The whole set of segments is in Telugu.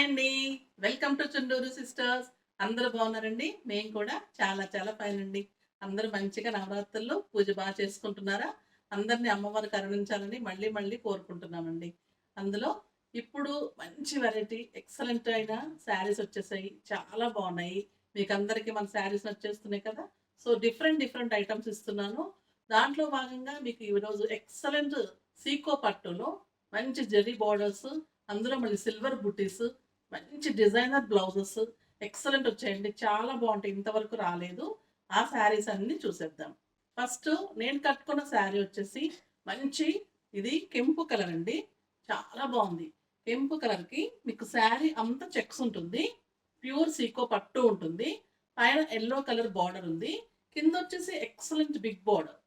అండి. Welcome to Chunduru sisters. అందరూ బాగున్నారండి? మేము కూడా చాలా చాలా ఫైన్ అండి. అందరూ మంచిగా నవరాత్రుల్లో పూజ చేసుకుంటున్నారా? అందరిని అమ్మవారు కరుణించాలని మళ్ళీ మళ్ళీ కోరుకుంటున్నామండి. అందులో ఇప్పుడు మంచి వెరైటీ ఎక్సలెంట్ అయిన శారీస్ వచ్చేసాయి. చాలా బాగున్నాయి. మీకందరికీ మన శారీస్ నచ్చేస్తున్నాయి కదా! సో, డిఫరెంట్ డిఫరెంట్ ఐటెమ్స్ ఇస్తున్నాను. దాంట్లో భాగంగా మీకు ఈరోజు ఎక్సలెంట్ సీకో పట్టులో మంచి జెర్రీ బోర్డర్స్, అందులో మళ్ళీ సిల్వర్ బుటీస్, మంచి డిజైనర్ బ్లౌజెస్ ఎక్సలెంట్ వచ్చాయండి. చాలా బాగుంటాయి. ఇంతవరకు రాలేదు. ఆ శారీస్ అన్ని చూసేద్దాం. ఫస్ట్ నేను కట్టుకున్న శారీ వచ్చేసి మంచి ఇది కెంపు కలర్ అండి. చాలా బాగుంది. కెంపు కలర్కి మీకు శారీ అంతా చెక్స్ ఉంటుంది. ప్యూర్ సీకో పట్టు ఉంటుంది. పైన ఎల్లో కలర్ బార్డర్ ఉంది. కింద వచ్చేసి ఎక్సలెంట్ బిగ్ బార్డర్,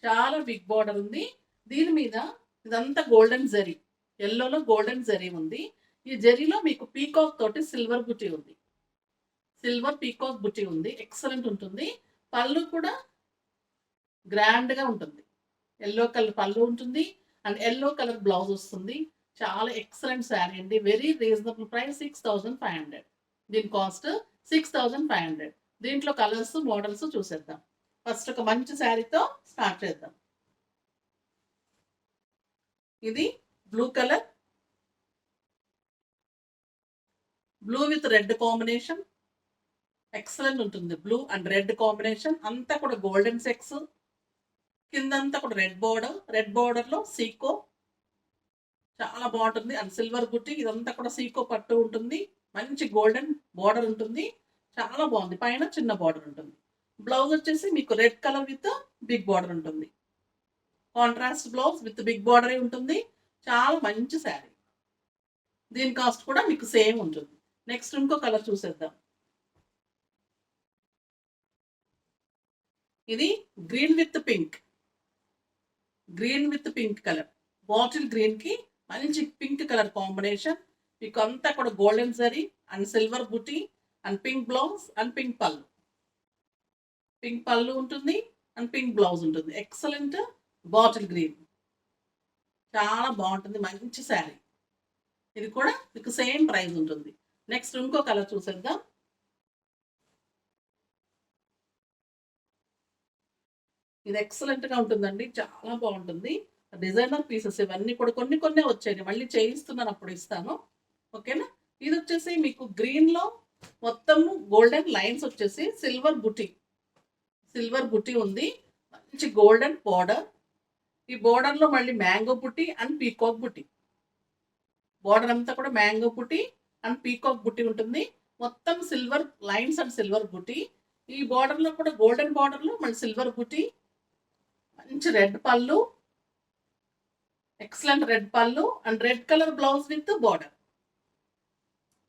చాలా బిగ్ బార్డర్ ఉంది. దీని మీద ఇదంతా గోల్డెన్ జరీ, ఎల్లోలో గోల్డెన్ జరీ ఉంది. ఈ జరీలో మీకు పీకాక్ తోటి సిల్వర్ బుటీ ఉంది. సిల్వర్ పీకాక్ బుటీ ఉంది. ఎక్సలెంట్ ఉంటుంది. పళ్ళు కూడా గ్రాండ్గా ఉంటుంది. ఎల్లో కలర్ పళ్ళు ఉంటుంది అండ్ ఎల్లో కలర్ బ్లౌజ్ వస్తుంది. చాలా ఎక్సలెంట్ శారీ అండి. Very reasonable price 6500. దీని కాస్ట్ 6500. దీంట్లో కలర్స్ మోడల్స్ చూసేద్దాం. ఫస్ట్ ఒక మంచి శారీతో స్టార్ట్ చేద్దాం. ఇది blue colour, blue with red combination excellent ఉంటుంది. బ్లూ అండ్ రెడ్ కాంబినేషన్ అంతా కూడా గోల్డెన్ సెక్స్, కిందంతా కూడా రెడ్ బోర్డర్ లో సీకో చాలా బాగుంటుంది. అండ్ సిల్వర్ బుట్టి, ఇదంతా కూడా సీకో పట్టు ఉంటుంది. మంచి గోల్డెన్ బోర్డర్ ఉంటుంది. చాలా బాగుంది. పైన చిన్న బార్డర్ ఉంటుంది. బ్లౌజ్ వచ్చేసి మీకు red colour with big border ఉంటుంది. Contrast blouse with big border ఉంటుంది. చాలా మంచి శారీ. దీని కాస్ట్ కూడా మీకు సేమ్ ఉంటుంది. నెక్స్ట్ ఇంకో కలర్ చూసేద్దాం. ఇది green with pink, green with pink colour, bottle green కి మంచి పింక్ కలర్ కాంబినేషన్. మీకు అంతా కూడా గోల్డెన్ జరీ అండ్ సిల్వర్ బుటీ and pink blouse and pink పళ్ళు, పింక్ పళ్ళు ఉంటుంది అండ్ పింక్ బ్లౌజ్ ఉంటుంది. ఎక్సలెంట్ బాటిల్ గ్రీన్, చాలా బాగుంటుంది. మంచి శారీ. ఇది కూడా మీకు సేమ్ ప్రైస్ ఉంటుంది. నెక్స్ట్ ఇంకో కలర్ చూసేద్దాం. ఇది ఎక్సలెంట్ గా ఉంటుందండి. చాలా బాగుంటుంది. డిజైనర్ పీసెస్ ఇవన్నీ కూడా కొన్ని కొన్ని వచ్చాయి. మళ్ళీ చేయిస్తున్నాను, అప్పుడు ఇస్తాను. ఓకేనా. ఇది వచ్చేసి మీకు గ్రీన్ లో మొత్తము గోల్డెన్ లైన్స్ వచ్చేసి సిల్వర్ బుటీ ఉంది. మంచి గోల్డెన్ బోర్డర్. ఈ బోర్డర్ లో మళ్ళీ mango buti and peacock buti. Border అంతా కూడా మ్యాంగో బుటీ అండ్ పీకాక్ బుటీ ఉంటుంది. మొత్తం సిల్వర్ లైన్స్ అండ్ సిల్వర్ బుటీ. ఈ బోర్డర్ లో కూడా గోల్డెన్ బోర్డర్ లో మళ్ళీ సిల్వర్ బుటీ, మంచి రెడ్ పళ్ళు, ఎక్సలెంట్ రెడ్ పళ్ళు and red colour blouse with border.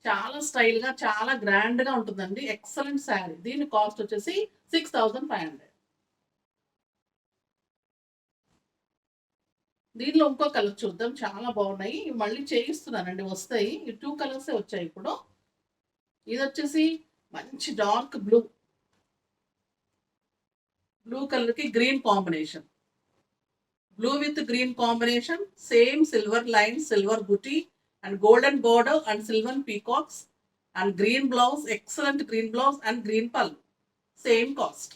చాలా స్టైల్ గా, చాలా గ్రాండ్ గా ఉంటుందండి. ఎక్సలెంట్ శారీ. దీని కాస్ట్ వచ్చేసి 6500. దీనిలో ఇంకో కలర్ చూద్దాం. చాలా బాగున్నాయి. మళ్ళీ చేయిస్తున్నానండి, వస్తాయి. ఈ 2 కలర్సే వచ్చాయి ఇప్పుడు. ఇది వచ్చేసి మంచి డార్క్ బ్లూ, బ్లూ కలర్ కి green combination, blue with green combination. Same silver line, silver బుటీ and golden border and silver peacocks and green blouse, excellent green blouse and green పళ్ళు. Same cost.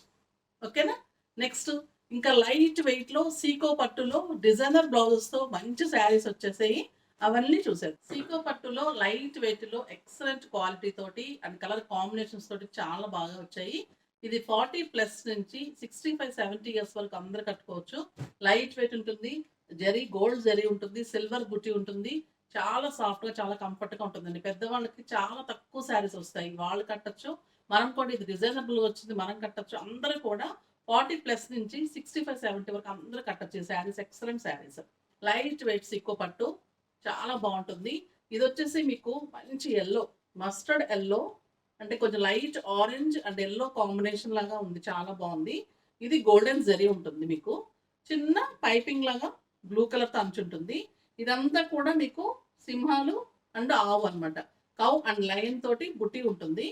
ఓకేనా. నెక్స్ట్ ఇంకా లైట్ వెయిట్ లో సీకో పట్టులో డిజైనర్ బ్లౌజెస్ తో మంచి శారీస్ వచ్చేసాయి. అవన్నీ చూసారు. సీకో పట్టులో లైట్ వెయిట్ లో ఎక్సలెంట్ క్వాలిటీ తోటి అండ్ కలర్ కాంబినేషన్స్ తోటి చాలా బాగా వచ్చాయి. ఇది 40+ నుంచి 65-70 ఇయర్స్ వరకు అందరు కట్టుకోవచ్చు. లైట్ వెయిట్ ఉంటుంది. గోల్డ్ జరీ ఉంటుంది. సిల్వర్ బుటీ ఉంటుంది. చాలా సాఫ్ట్ గా, చాలా కంఫర్ట్ గా ఉంటుందండి. పెద్దవాళ్ళకి చాలా తక్కువ శారీస్ వస్తాయి, వాళ్ళు కట్టచ్చు. మనం కూడా ఇది రిజనబుల్ వచ్చింది, మనం కట్టచ్చు. అందరూ కూడా 40+ నుంచి 65-70 వరకు అందరూ కట్టచ్చు ఈ sarees. Excellent sarees. Light weight సిక్కో పట్టు చాలా బాగుంటుంది. ఇది వచ్చేసి మీకు మంచి ఎల్లో, మస్టర్డ్ ఎల్లో అంటే కొంచెం light orange and yellow combination లాగా ఉంది. చాలా బాగుంది. ఇది గోల్డెన్ జరీ ఉంటుంది. మీకు చిన్న పైపింగ్ లాగా బ్లూ కలర్ తో అంచుంటుంది. ఇదంతా కూడా మీకు సింహాలు అండ్ ఆవు అనమాట. కౌ అండ్ లయన్ తోటి బుట్టి ఉంటుంది.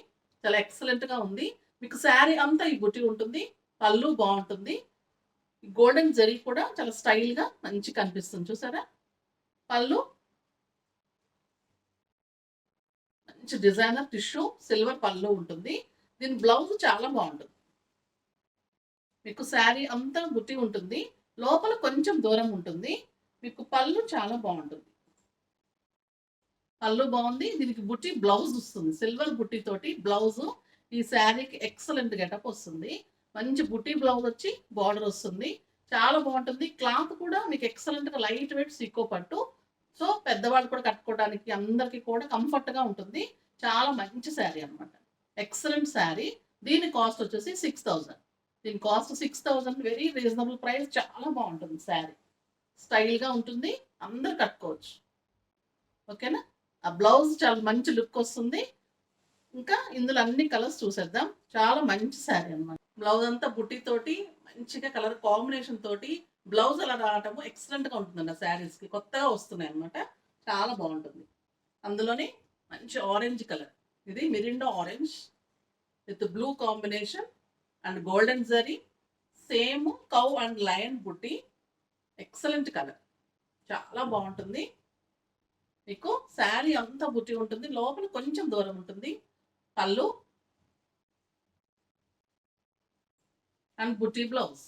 చాలా ఎక్సలెంట్ గా ఉంది. మీకు శారీ అంతా ఈ బుట్టి ఉంటుంది. పళ్ళు బాగుంటుంది. గోల్డెన్ జరీ కూడా చాలా స్టైల్ గా మంచి కనిపిస్తుంది. చూసారా. పళ్ళు మంచి డిజైనర్ టిష్యూ సిల్వర్ పళ్ళు ఉంటుంది. దీని బ్లౌజ్ చాలా బాగుంటుంది. మీకు శారీ అంతా బుట్టి ఉంటుంది, లోపల కొంచెం దూరం ఉంటుంది. మీకు పళ్ళు చాలా బాగుంటుంది. పళ్ళు బాగుంది. దీనికి బుట్టి బ్లౌజ్ వస్తుంది, సిల్వర్ బుట్టి తోటి బ్లౌజ్. ఈ శారీకి ఎక్సలెంట్ గెటప్ వస్తుంది. మంచి బుట్టి బ్లౌజ్ వచ్చి బార్డర్ వస్తుంది. చాలా బాగుంటుంది. క్లాత్ కూడా మీకు ఎక్సలెంట్గా లైట్ వెయిట్ సీకో పట్టు. సో పెద్దవాళ్ళు కూడా కట్టుకోవడానికి అందరికీ కూడా కంఫర్ట్గా ఉంటుంది. చాలా మంచి శారీ అనమాట. ఎక్సలెంట్ శారీ. దీని కాస్ట్ వచ్చేసి 6000. దీని కాస్ట్ 6000. Very reasonable price. చాలా బాగుంటుంది శారీ. స్టైల్గా ఉంటుంది, అందరు కట్టుకోవచ్చు. ఓకేనా. ఆ బ్లౌజ్ చాలా మంచి లుక్ వస్తుంది. ఇంకా ఇందులో అన్ని కలర్స్ చూసేద్దాం. చాలా మంచి శారీ అనమాట. బ్లౌజ్ అంతా బుట్టితోటి మంచిగా కలర్ కాంబినేషన్ తోటి బ్లౌజ్ అలా రావటము ఎక్సలెంట్గా ఉంటుందండి. ఆ శారీస్కి కొత్తగా వస్తున్నాయి అనమాట. చాలా బాగుంటుంది. అందులోనే మంచి ఆరెంజ్ కలర్, ఇది Mirinda orange with blue combination and golden zari, same cow and lion బుట్టి. ఎక్సలెంట్ కలర్, చాలా బాగుంటుంది. మీకు శారీ అంతా బుట్టి ఉంటుంది, లోపల కొంచెం దూరం ఉంటుంది. పళ్ళు అండ్ బుట్టి బ్లౌజ్.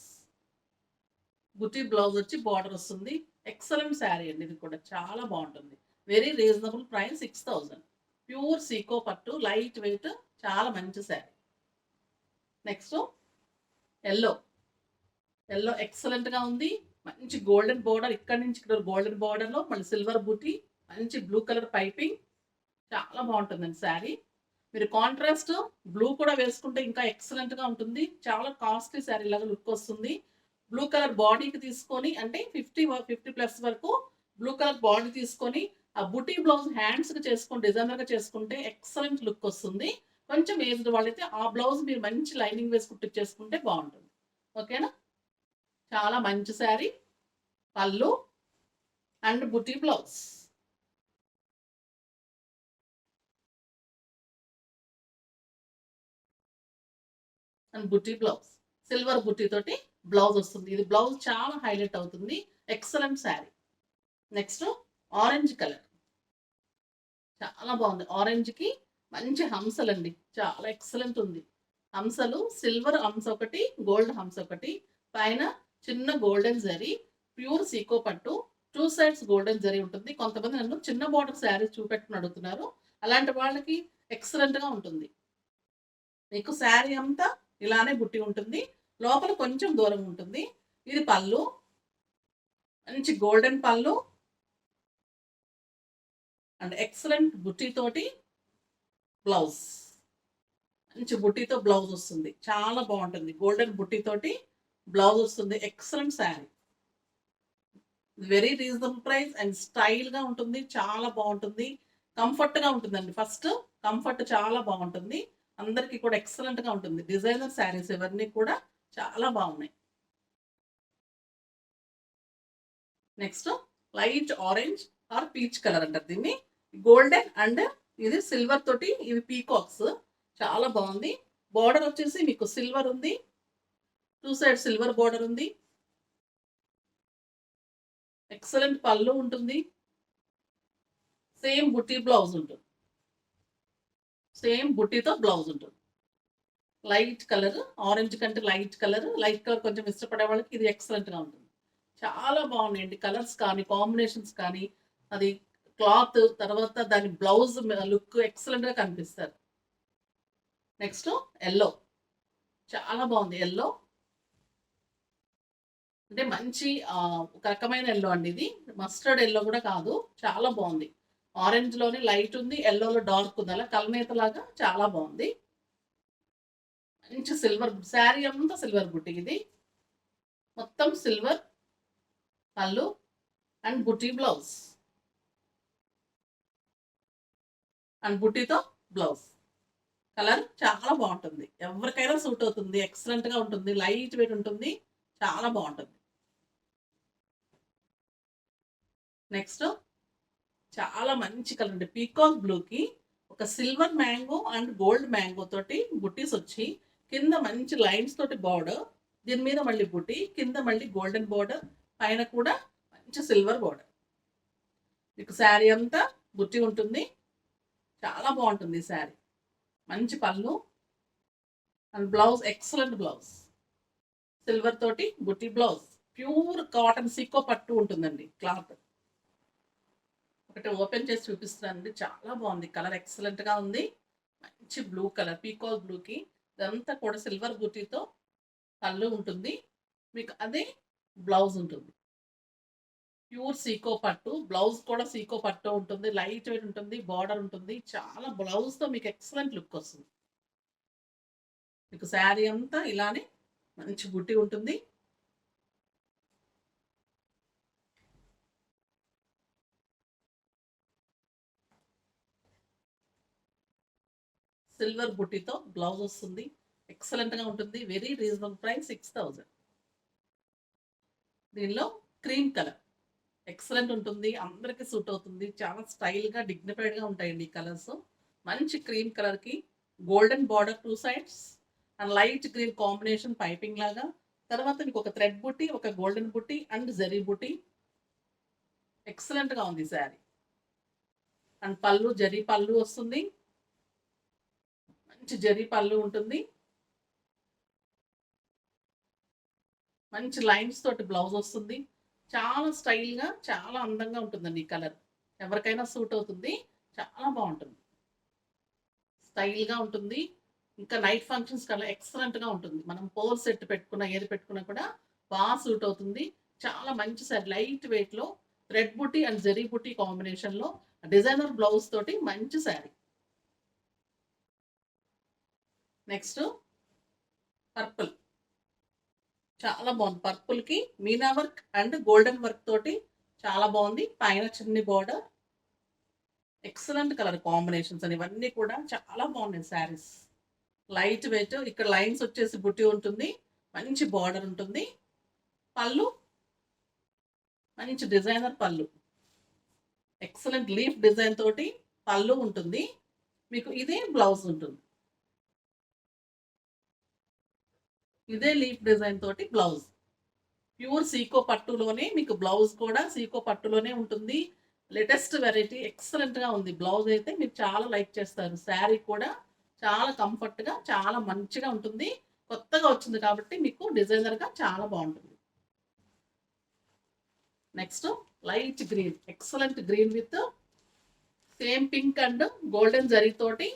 బుట్టి బ్లౌజ్ వచ్చి బార్డర్ వస్తుంది. ఎక్సలెంట్ శారీ అండి. ఇది కూడా చాలా బాగుంటుంది. Very reasonable price 6000. Pure Seeko పట్టు, లైట్ వెయిట్, చాలా మంచి శారీ. Next yellow. ఎల్లో ఎక్సలెంట్గా ఉంది. మంచి గోల్డెన్ బార్డర్, ఇక్కడి నుంచి ఇక్కడ గోల్డెన్ బార్డర్లో మళ్ళీ సిల్వర్ బుట్టి, మంచి బ్లూ కలర్ పైపింగ్. చాలా బాగుంటుందండి శారీ. మీరు కాంట్రాస్ట్ బ్లూ కూడా వేసుకుంటే ఇంకా ఎక్సలెంట్గా ఉంటుంది. చాలా కాస్ట్లీ శారీ లాగా లుక్ వస్తుంది. బ్లూ కలర్ బాడీకి తీసుకొని, అంటే 50+ వరకు బ్లూ కలర్ బాడీ తీసుకొని ఆ బుటీ బ్లౌజ్ హ్యాండ్స్కి చేసుకొని డిజైనర్గా చేసుకుంటే ఎక్సలెంట్ లుక్ వస్తుంది. కొంచెం ఏజ్డ్ వాళ్ళైతే ఆ బ్లౌజ్ మీరు మంచి లైనింగ్ వేసి కుట్టించేసుకుంటే బాగుంటుంది. ఓకేనా. చాలా మంచి శారీ. పళ్ళు అండ్ బుటీ బ్లౌజ్. అండ్ బుట్టి బ్లౌజ్, సిల్వర్ బుట్టి తోటి బ్లౌజ్ వస్తుంది. ఇది బ్లౌజ్ చాలా హైలైట్ అవుతుంది. Excellent sari. Next orange colour, చాలా బాగుంది. ఆరెంజ్కి మంచి హంసలండి, చాలా ఎక్సలెంట్ ఉంది. హంసలు, సిల్వర్ హంస ఒకటి, గోల్డ్ హంస ఒకటి, పైన చిన్న గోల్డెన్ జరీ, ప్యూర్ సీకో పట్టు, 2 సైడ్స్ గోల్డెన్ జరీ ఉంటుంది. కొంతమంది నన్ను చిన్న బార్డర్ శారీస్ చూపెట్టుకుని అడుగుతున్నారు. అలాంటి వాళ్ళకి ఎక్సలెంట్గా ఉంటుంది. మీకు శారీ అంతా ఇలానే బుట్టి ఉంటుంది, లోపల కొంచెం దూరం ఉంటుంది. ఇది పళ్ళు, మంచి గోల్డెన్ పళ్ళు అండ్ ఎక్సలెంట్ బుట్టితోటి బ్లౌజ్. మంచి బుట్టితో బ్లౌజ్ వస్తుంది, చాలా బాగుంటుంది. గోల్డెన్ బుట్టితోటి బ్లౌజ్ వస్తుంది. Excellent sari. Very reasonable price and స్టైల్గా ఉంటుంది. చాలా బాగుంటుంది, కంఫర్ట్గా ఉంటుందండి. ఫస్ట్ కంఫర్ట్ చాలా బాగుంటుంది. అందరికీ కూడా ఎక్సలెంట్గా ఉంటుంది. డిజైనర్ శారీస్ ఇవన్నీ కూడా చాలా బాగున్నాయి. Next light orange are peach colour అంటారు దీన్ని. గోల్డెన్ అండ్ ఇది సిల్వర్ తోటి, ఇవి పీకాక్స్. చాలా బాగుంది. బార్డర్ వచ్చేసి మీకు సిల్వర్ ఉంది, 2 సైడ్ సిల్వర్ బార్డర్ ఉంది. ఎక్సలెంట్ పళ్ళు ఉంటుంది. సేమ్ బుట్టి బ్లౌజ్ ఉంటుంది, సేమ్ బుట్టితో బ్లౌజ్ ఉంటుంది. లైట్ కలర్, ఆరెంజ్ కంటే లైట్ కలర్ కొంచెం ఇష్టపడే వాళ్ళకి ఇది ఎక్సలెంట్గా ఉంటుంది. చాలా బాగున్నాయండి కలర్స్ కానీ, కాంబినేషన్స్ కానీ, అది క్లాత్, తర్వాత దాని బ్లౌజ్ లుక్ ఎక్సలెంట్గా కనిపిస్తారు. నెక్స్ట్ ఎల్లో, చాలా బాగుంది. ఎల్లో అంటే మంచి ఒక రకమైన ఎల్లో అండి. ఇది మస్టర్డ్ ఎల్లో కూడా కాదు, చాలా బాగుంది. ఆరెంజ్లోనే లైట్ ఉంది, ఎల్లోలో డార్క్ ఉంది, అలా కలనేతలాగా చాలా బాగుంది. మంచి సిల్వర్ శారీ అంతా సిల్వర్ బుట్టి. ఇది మొత్తం సిల్వర్ పళ్ళు అండ్ బుట్టి బ్లౌజ్ అండ్ బుట్టితో బ్లౌజ్. కలర్ చాలా బాగుంటుంది, ఎవరికైనా సూట్ అవుతుంది. ఎక్సలెంట్గా ఉంటుంది, లైట్ వెయిట్ ఉంటుంది, చాలా బాగుంటుంది. నెక్స్ట్ చాలా మంచి కలర్ అండి. పీకాక్ బ్లూకి ఒక silver mango and gold mango తోటి బుట్టీస్ వచ్చి, కింద మంచి లైన్స్ తోటి బార్డర్, దీని మీద మళ్ళీ బుట్టి, కింద మళ్ళీ గోల్డెన్ బార్డర్, పైన కూడా మంచి సిల్వర్ బార్డర్. మీకు శారీ అంతా బుట్టి ఉంటుంది. చాలా బాగుంటుంది శారీ. మంచి పళ్ళు and blouse excellent blouse. Silver తోటి బుట్టి బ్లౌజ్. ప్యూర్ కాటన్ సీకో పట్టు ఉంటుందండి క్లాత్. ఒకటి ఓపెన్ చేసి చూపిస్తున్నానండి. చాలా బాగుంది. కలర్ ఎక్సలెంట్గా ఉంది. మంచి బ్లూ కలర్, పీకాక్ బ్లూకి ఇదంతా కూడా సిల్వర్ బుట్టీతో పళ్ళు ఉంటుంది. మీకు అదే బ్లౌజ్ ఉంటుంది. ప్యూర్ సీకో పట్టు. బ్లౌజ్ కూడా సీకో పట్టు ఉంటుంది. లైట్ వెయిట్ ఉంటుంది. బార్డర్ ఉంటుంది. చాలా బ్లౌజ్తో మీకు ఎక్సలెంట్ లుక్ వస్తుంది. మీకు శారీ అంతా ఇలానే మంచి బుట్టి ఉంటుంది. సిల్వర్ బుట్టితో బ్లౌజ్ వస్తుంది. ఎక్సలెంట్గా ఉంటుంది. Very reasonable price 6000. దీనిలో క్రీమ్ కలర్ ఎక్సలెంట్ ఉంటుంది. అందరికీ సూట్ అవుతుంది. చాలా స్టైల్గా డిగ్నిఫైడ్గా ఉంటాయండి ఈ కలర్స్. మంచి క్రీమ్ కలర్కి golden border 2 sides and light green combination piping లాగా. తర్వాత మీకు ఒక థ్రెడ్ బుట్టి, ఒక గోల్డెన్ బుట్టి అండ్ జరీ బుట్టి. ఎక్సలెంట్గా ఉంది శారీ. అండ్ పళ్ళు జరీ పళ్ళు వస్తుంది. మంచి జరీ పళ్ళు ఉంటుంది. మంచి లైన్స్ తోటి బ్లౌజ్ వస్తుంది. చాలా స్టైల్గా చాలా అందంగా ఉంటుందండి ఈ కలర్. ఎవరికైనా సూట్ అవుతుంది. చాలా బాగుంటుంది. స్టైల్గా ఉంటుంది. ఇంకా నైట్ ఫంక్షన్స్ కల్లా ఎక్సలెంట్గా ఉంటుంది. మనం పోల్ సెట్ పెట్టుకున్నా ఏది పెట్టుకున్నా కూడా బాగా సూట్ అవుతుంది. చాలా మంచి సారీ. లైట్ వెయిట్లో థ్రెడ్ బుట్టి అండ్ జరీ బుట్టి కాంబినేషన్లో డిజైనర్ బ్లౌజ్ తోటి మంచి శారీ. Next purple. చాలా బాగుంది. పర్పుల్కి meena work and golden work తోటి చాలా బాగుంది. పైన చిన్ని బార్డర్. ఎక్సలెంట్ కలర్ కాంబినేషన్స్ అని ఇవన్నీ కూడా చాలా బాగున్నాయి శారీస్. Light weight. ఇక్కడ లైన్స్ వచ్చేసి బుట్టి ఉంటుంది. మంచి బార్డర్ ఉంటుంది. పళ్ళు మంచి డిజైనర్ పళ్ళు. ఎక్సలెంట్ లీఫ్ డిజైన్ తోటి పళ్ళు ఉంటుంది. మీకు ఇదే బ్లౌజ్ ఉంటుంది. ఇదే లీఫ్ డిజైన్ తోటి బ్లౌజ్. ప్యూర్ సీకో పట్టులోనే మీకు బ్లౌజ్ కూడా సీకో పట్టులోనే ఉంటుంది. లేటెస్ట్ వెరైటీ ఎక్సలెంట్గా ఉంది. బ్లౌజ్ అయితే మీరు చాలా లైక్ చేస్తారు. శారీ కూడా చాలా కంఫర్ట్గా చాలా మంచిగా ఉంటుంది. కొత్తగా వచ్చింది కాబట్టి మీకు డిజైనర్గా చాలా బాగుంటుంది. Next light green. Excellent green with same pink and golden zari తోటి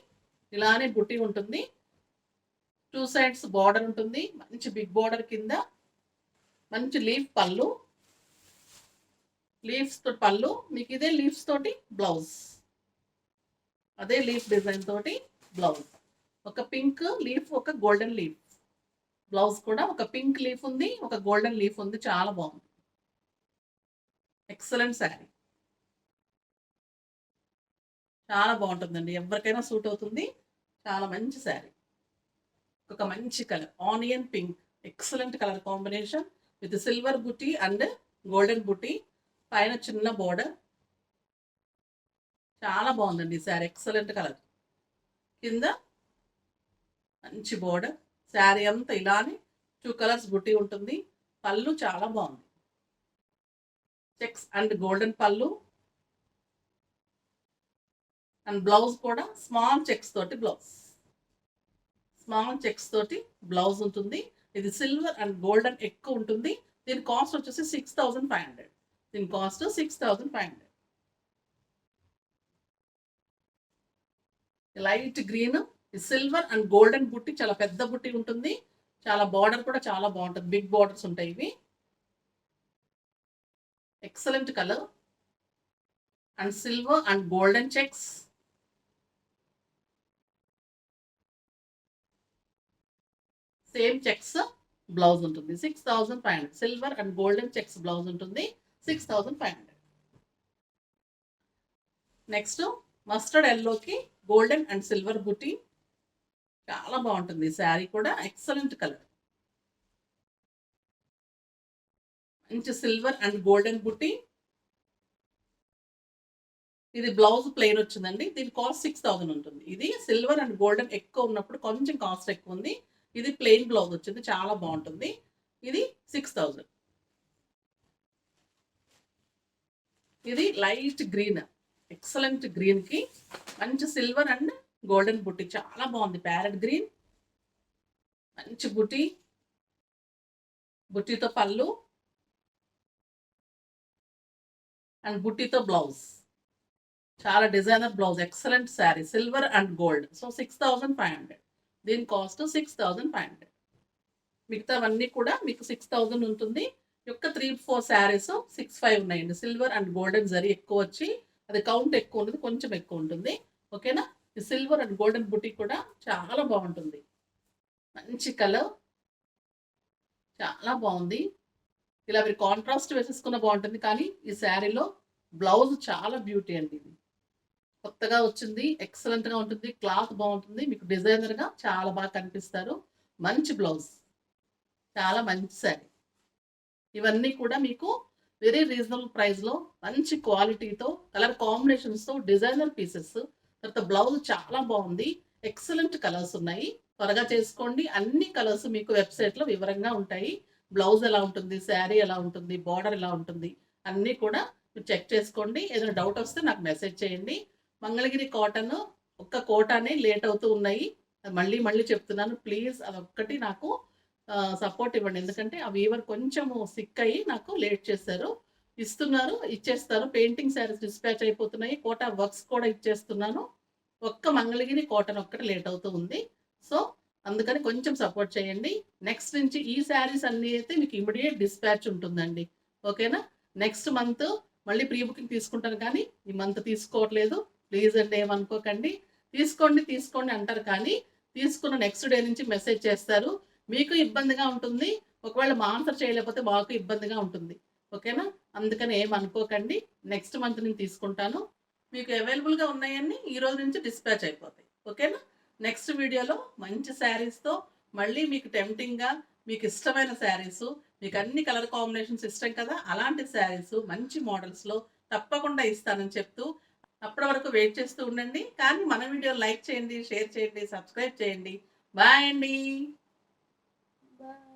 ఇలానే బుట్టి ఉంటుంది. 2 సైడ్స్ బార్డర్ ఉంటుంది. మంచి బిగ్ బార్డర్ కింద మంచి లీఫ్ పళ్ళు. లీవ్స్ తోటి పళ్ళు. మీకు ఇదే లీవ్స్ తోటి బ్లౌజ్. అదే లీఫ్ డిజైన్ తోటి బ్లౌజ్. ఒక పింక్ లీఫ్, ఒక గోల్డెన్ లీఫ్. బ్లౌజ్ కూడా ఒక పింక్ లీఫ్ ఉంది, ఒక గోల్డెన్ లీఫ్ ఉంది. చాలా బాగుంది. ఎక్సలెంట్ శారీ. చాలా బాగుంటుందండి. ఎవరికైనా సూట్ అవుతుంది. చాలా మంచి శారీ. ఒక మంచి colour onion pink. Excellent colour combination with silver బుట్టి అండ్ గోల్డెన్ బుట్టి. పైన చిన్న బోర్డర్. చాలా బాగుందండి శారీ. Excellent colour. కింద మంచి బోర్డర్. శారీ అంతా ఇలానే 2 కలర్స్ బుట్టి ఉంటుంది. పళ్ళు చాలా బాగుంది. చెక్స్ అండ్ గోల్డెన్ పళ్ళు అండ్ బ్లౌజ్ కూడా స్మాల్ చెక్స్ తోటి బ్లౌజ్. స్మాల్ చెక్స్ తోటి బ్లౌజ్ ఉంటుంది. ఇది సిల్వర్ అండ్ గోల్డెన్ ఎక్కువ ఉంటుంది. దీని కాస్ట్ వచ్చేసి 6500. దీని cost 6500. Light green, silver and golden బుట్టి. చాలా పెద్ద బుట్టి ఉంటుంది. చాలా బార్డర్ కూడా చాలా బాగుంటుంది. బిగ్ బార్డర్స్ ఉంటాయి ఇవి. Excellent colour and silver and golden checks. Same checks blouse ఉంటుంది. 6500. Silver and golden checks blouse ఉంటుంది. 6500. నెక్స్ట్ మస్టర్డ్ ఎల్లోకి గోల్డెన్ అండ్ సిల్వర్ బుట్టి. చాలా బాగుంటుంది. శారీ కూడా ఎక్సలెంట్ కలర్. మంచి సిల్వర్ అండ్ గోల్డెన్ బుట్టి. ఇది బ్లౌజ్ ప్లెయిన్ వచ్చిందండి. దీని కాస్ట్ 6000 ఉంటుంది. ఇది సిల్వర్ అండ్ గోల్డెన్ ఎక్కువ ఉన్నప్పుడు కొంచెం కాస్ట్ ఎక్కువ ఉంది. ఇది ప్లెయిన్ బ్లౌజ్ వచ్చింది. చాలా బాగుంటుంది. ఇది 6000. ఇది లైట్ గ్రీన్. ఎక్సలెంట్ గ్రీన్కి మంచి సిల్వర్ అండ్ గోల్డెన్ బుట్టి చాలా బాగుంది. ప్యారెట్ గ్రీన్ మంచి బుట్టి, బుట్టితో పళ్ళు అండ్ బుట్టితో బ్లౌజ్. చాలా designer blouse, excellent sari, silver and gold. So 6500. దీని కాస్ట్ 6500. మిగతావన్నీ కూడా మీకు 6000 ఉంటుంది. యొక్క 3-4 శారీస్ 65 ఉన్నాయండి. సిల్వర్ అండ్ గోల్డెన్ జరీ ఎక్కువ వచ్చి అది కౌంట్ ఎక్కువ ఉంటుంది, కొంచెం ఎక్కువ ఉంటుంది. ఓకేనా. ఈ సిల్వర్ అండ్ గోల్డెన్ బుటీ కూడా చాలా బాగుంటుంది. మంచి కలర్, చాలా బాగుంది. ఇలా మీరు కాంట్రాస్ట్ వేసేసుకున్న బాగుంటుంది. కానీ ఈ శారీలో బ్లౌజ్ చాలా బ్యూటీ అండి. ఇది కొత్తగా వచ్చింది, ఎక్సలెంట్గా ఉంటుంది. క్లాత్ బాగుంటుంది, మీకు డిజైనర్గా చాలా బాగా కనిపిస్తారు. మంచి బ్లౌజ్, చాలా మంచి శారీ. ఇవన్నీ కూడా మీకు వెరీ రీజనబుల్ ప్రైస్లో మంచి క్వాలిటీతో కలర్ కాంబినేషన్స్తో డిజైనర్ పీసెస్. తర్వాత బ్లౌజ్ చాలా బాగుంది, ఎక్సలెంట్ కలర్స్ ఉన్నాయి. త్వరగా చేసుకోండి. అన్ని కలర్స్ మీకు వెబ్సైట్లో వివరంగా ఉంటాయి. బ్లౌజ్ ఎలా ఉంటుంది, శారీ ఎలా ఉంటుంది, బార్డర్ ఎలా ఉంటుంది, అన్నీ కూడా మీరు చెక్ చేసుకోండి. ఏదైనా డౌట్ వస్తే నాకు మెసేజ్ చేయండి. మంగళగిరి కాటన్ ఒక్క కోటానే లేట్ అవుతూ ఉన్నాయి. మళ్ళీ మళ్ళీ చెప్తున్నాను, ప్లీజ్ అదొక్కటి నాకు సపోర్ట్ ఇవ్వండి. ఎందుకంటే ఆ వీవర్ కొంచెము సిక్ అయ్యి నాకు లేట్ చేశారు. ఇస్తున్నారు, ఇచ్చేస్తారు. పెయింటింగ్ శారీస్ డిస్పాచ్ అయిపోతున్నాయి. కోటా వర్క్స్ కూడా ఇచ్చేస్తున్నాను. ఒక్క మంగళగిరి కాటన్ ఒక్కటి లేట్ అవుతూ ఉంది. సో అందుకని కొంచెం సపోర్ట్ చేయండి. నెక్స్ట్ నుంచి ఈ శారీస్ అన్నీ అయితే మీకు ఇమీడియట్ డిస్పాచ్ ఉంటుందండి. ఓకేనా. నెక్స్ట్ మంత్ మళ్ళీ ప్రీ బుకింగ్ తీసుకుంటాను, కానీ ఈ మంత్ తీసుకోవట్లేదు. ప్లీజ్ అండి, ఏమనుకోకండి. తీసుకోండి తీసుకోండి అంటారు, కానీ తీసుకున్న నెక్స్ట్ డే నుంచి మెసేజ్ చేస్తారు. మీకు ఇబ్బందిగా ఉంటుంది. ఒకవేళ మా ఆన్సర్ చేయలేకపోతే మాకు ఇబ్బందిగా ఉంటుంది. ఓకేనా. అందుకని ఏమనుకోకండి. నెక్స్ట్ మంత్ నేను తీసుకుంటాను. మీకు అవైలబుల్గా ఉన్నాయన్నీ ఈ రోజు నుంచి డిస్పాచ్ అయిపోతాయి. ఓకేనా. నెక్స్ట్ వీడియోలో మంచి శారీస్తో మళ్ళీ మీకు టెంప్టింగ్గా మీకు ఇష్టమైన శారీస్, మీకు అన్ని కలర్ కాంబినేషన్స్ ఇష్టం కదా, అలాంటి శారీస్ మంచి మోడల్స్లో తప్పకుండా ఇస్తానని చెప్తూ అప్పటి వరకు వెయిట్ చేస్తూ ఉండండి. కానీ మన వీడియో లైక్ చేయండి, షేర్ చేయండి, సబ్స్క్రైబ్ చేయండి. బాయ్ అండి. Bye.